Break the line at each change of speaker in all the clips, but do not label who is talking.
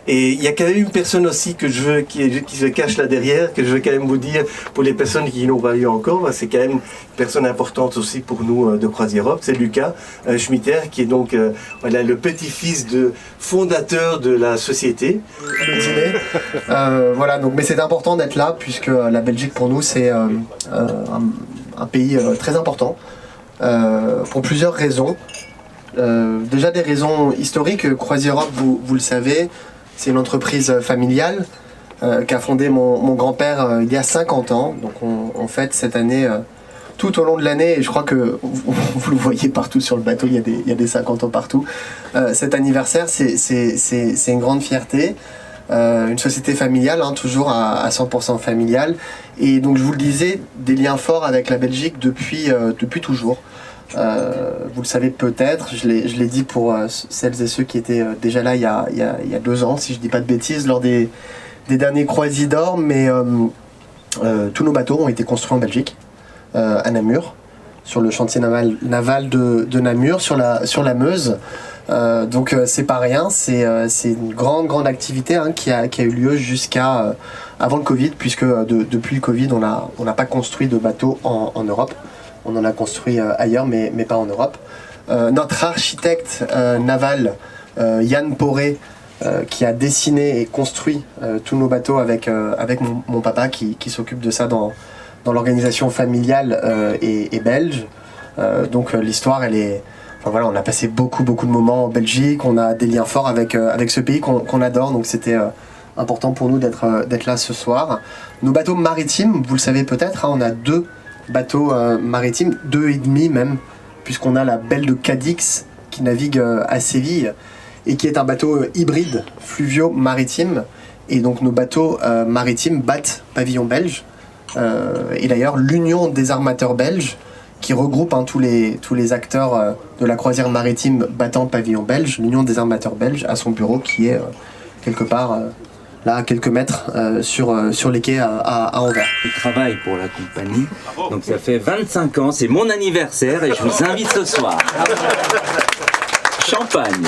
Et il y a quand même une personne aussi que je veux, qui se cache là derrière, que je veux quand même vous dire, pour les personnes qui n'ont pas eu encore, c'est quand même une personne importante aussi pour nous de Croisière Europe, c'est Lucas Schmitter, qui est donc voilà, le petit-fils de fondateur de la société.
Voilà, donc, mais c'est important d'être là, puisque la Belgique pour nous c'est un pays très important, pour plusieurs raisons. Déjà des raisons historiques. Croisière Europe, vous le savez, c'est une entreprise familiale qu'a fondée mon grand-père il y a 50 ans. Donc on fête cette année tout au long de l'année, et je crois que vous le voyez partout sur le bateau, il y a des 50 ans partout. Cet anniversaire, c'est une grande fierté. Une société familiale, hein, toujours à 100% familiale. Et donc je vous le disais, des liens forts avec la Belgique depuis toujours. Vous le savez peut-être, je l'ai dit pour celles et ceux qui étaient déjà là il y a 2 ans, si je dis pas de bêtises, lors des derniers Croisidors, mais tous nos bateaux ont été construits en Belgique, à Namur, sur le chantier naval de Namur, sur la Meuse. Donc c'est pas rien, c'est une grande activité, hein, qui a eu lieu jusqu'à avant le Covid, puisque depuis le Covid on n'a pas construit de bateaux en Europe. On en a construit ailleurs, mais pas en Europe. Notre architecte naval, Yann Poré, qui a dessiné et construit tous nos bateaux avec mon papa qui s'occupe de ça dans l'organisation familiale et belge. Donc l'histoire, elle est... Enfin, voilà, on a passé beaucoup de moments en Belgique, on a des liens forts avec ce pays qu'on adore, donc c'était important pour nous d'être là ce soir. Nos bateaux maritimes, vous le savez peut-être, hein, on a 2 bateaux maritimes, 2,5 même, puisqu'on a la Belle de Cadix qui navigue à Séville et qui est un bateau hybride fluvio-maritime. Et donc nos bateaux maritimes battent pavillon belge. Et d'ailleurs l'Union des armateurs belges, qui regroupe, hein, tous les acteurs de la croisière maritime battant pavillon belge, l'Union des armateurs belges a son bureau qui est quelque part... là, à quelques mètres sur les quais à Anvers.
Je travaille pour la compagnie, donc ça fait 25 ans, c'est mon anniversaire et je vous invite ce soir. Champagne.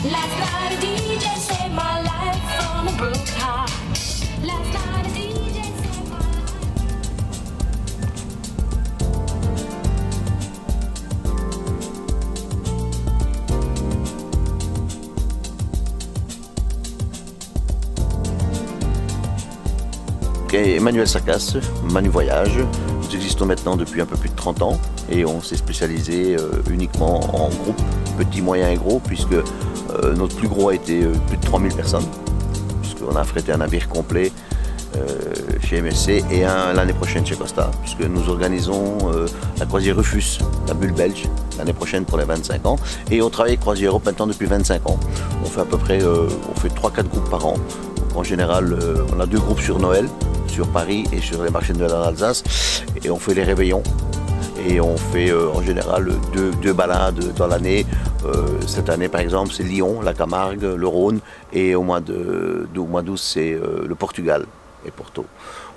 Last night a DJ saved my life from a broken heart. Last night a DJ saved my
Emmanuel Sarkas, Manu Voyage. Nous existons maintenant depuis un peu plus de 30 ans et on s'est spécialisé uniquement en groupe, petits, moyens et gros, puisque notre plus gros a été plus de 3000 personnes, puisqu'on a affrété un navire complet chez MSC et un l'année prochaine chez Costa, puisque nous organisons la croisière Rufus, la bulle belge, l'année prochaine pour les 25 ans. Et on travaille avec Croisière Europe maintenant depuis 25 ans. On fait à peu près 3-4 groupes par an. Donc, en général, on a 2 groupes sur Noël, sur Paris et sur les marchés de Noël en Alsace. Et on fait les réveillons. Et on fait en général deux balades dans l'année. Cette année par exemple c'est Lyon, la Camargue, le Rhône, et au mois d'août c'est le Portugal et Porto.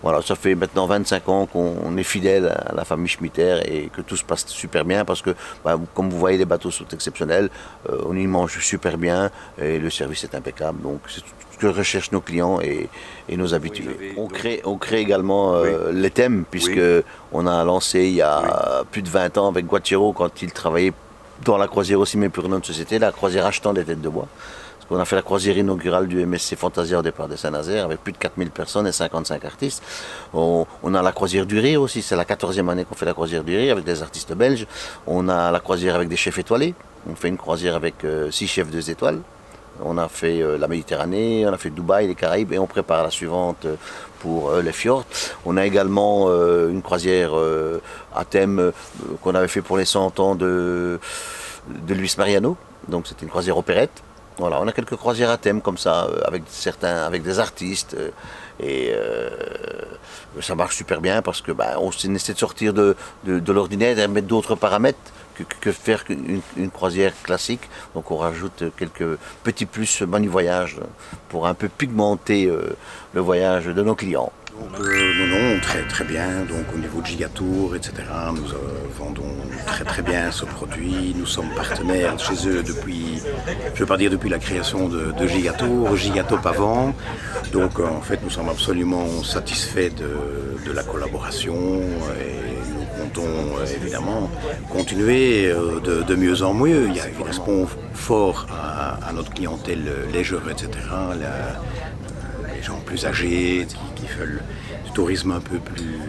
Voilà, ça fait maintenant 25 ans qu'on est fidèle à la famille Schmitter et que tout se passe super bien parce que, comme vous voyez, les bateaux sont exceptionnels, on y mange super bien et le service est impeccable. Donc c'est tout ce que recherchent nos clients et nos habitués. On crée également les thèmes, puisque on a lancé il y a plus de 20 ans avec Guattiero, quand il travaillait dans la croisière aussi, mais pour une autre société, la croisière achetant des têtes de bois. On a fait la croisière inaugurale du MSC Fantasia au départ de Saint-Nazaire avec plus de 4000 personnes et 55 artistes. On a la croisière du rire aussi, c'est la 14e année qu'on fait la croisière du rire avec des artistes belges. On a la croisière avec des chefs étoilés. On fait une croisière avec 6 chefs 2 étoiles. On a fait la Méditerranée, on a fait Dubaï, les Caraïbes et on prépare la suivante pour les fjords. On a également une croisière à thème qu'on avait fait pour les 100 ans de Luis Mariano. Donc c'était une croisière opérette. Voilà, on a quelques croisières à thème comme ça, avec des artistes, et ça marche super bien parce que on essaie de sortir de l'ordinaire et de mettre d'autres paramètres que faire une croisière classique. Donc on rajoute quelques petits plus Manu Voyage pour un peu pigmenter le voyage de nos clients.
Non, très bien. Donc au niveau de Gigatour, etc., nous vendons très bien ce produit. Nous sommes partenaires chez eux depuis, je ne veux pas dire depuis la création de Gigatour, Gigatop avant. Donc en fait, nous sommes absolument satisfaits de la collaboration et nous comptons évidemment continuer de mieux en mieux. Il y a évidemment un respect fort à notre clientèle légère, etc. Les gens plus âgés qui veulent du tourisme un peu plus,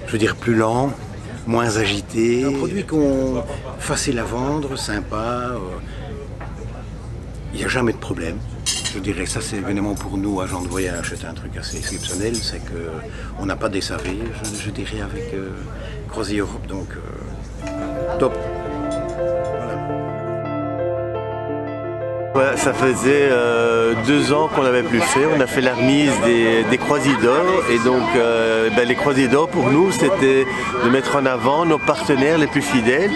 je veux dire, plus lent, moins agité. Un produit facile à vendre, sympa. Il n'y a jamais de problème. Je dirais ça, c'est évidemment pour nous, agents de voyage, c'est un truc assez exceptionnel. C'est qu'on n'a pas des SAV, je dirais, avec Croisière Europe. Donc, top.
Voilà, ça faisait 2 ans qu'on n'avait plus fait. On a fait la remise des Croisières d'Or. Et donc, les Croisières d'Or, pour nous, c'était de mettre en avant nos partenaires les plus fidèles.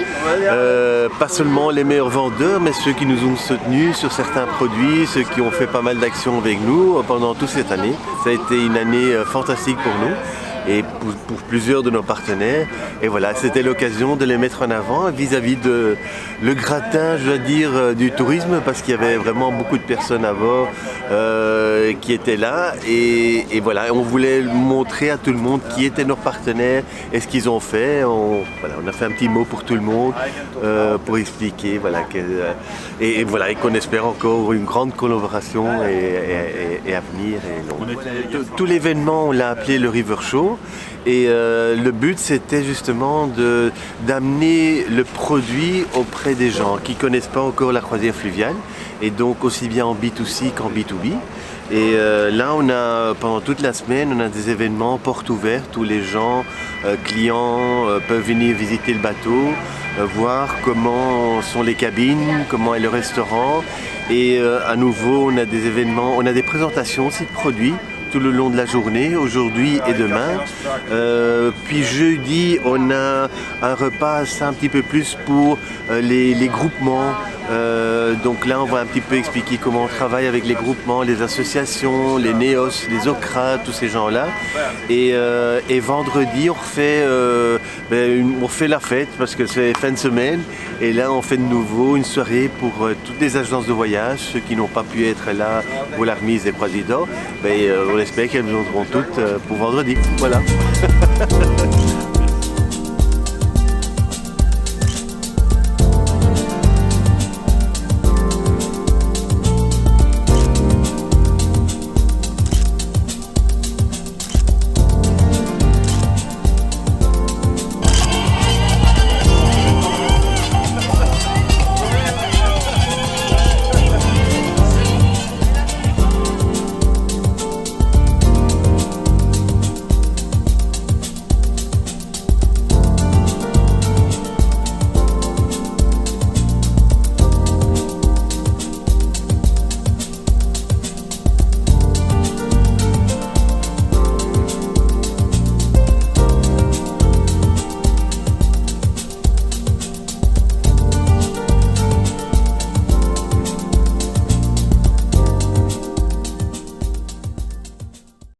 Pas seulement les meilleurs vendeurs, mais ceux qui nous ont soutenus sur certains produits, ceux qui ont fait pas mal d'actions avec nous pendant toute cette année. Ça a été une année fantastique pour nous et pour plusieurs de nos partenaires. Et voilà, c'était l'occasion de les mettre en avant vis-à-vis de le gratin, je dois dire, du tourisme, parce qu'il y avait vraiment beaucoup de personnes à bord qui étaient là. Et voilà, on voulait montrer à tout le monde qui étaient nos partenaires et ce qu'ils ont fait. On a fait un petit mot pour tout le monde pour expliquer, voilà, et qu'on espère encore une grande collaboration et à venir. Tout l'événement, on l'a appelé le River Show. Et le but, c'était justement d'amener le produit auprès des gens qui ne connaissent pas encore la croisière fluviale, et donc aussi bien en B2C qu'en B2B. Et là, pendant toute la semaine, on a des événements portes ouvertes où les gens, clients, peuvent venir visiter le bateau, voir comment sont les cabines, comment est le restaurant. Et à nouveau, on a des événements, on a des présentations aussi de produits tout le long de la journée, aujourd'hui et demain. Puis jeudi, on a un repas un petit peu plus pour les groupements. Donc là, on va un petit peu expliquer comment on travaille avec les groupements, les associations, les NEOS, les OCRA, tous ces gens-là. Et vendredi, on refait la fête parce que c'est fin de semaine. Et là, on fait de nouveau une soirée pour toutes les agences de voyage, ceux qui n'ont pas pu être là pour la remise des Croisières d'Or. On espère qu'elles viendront toutes pour vendredi. Voilà.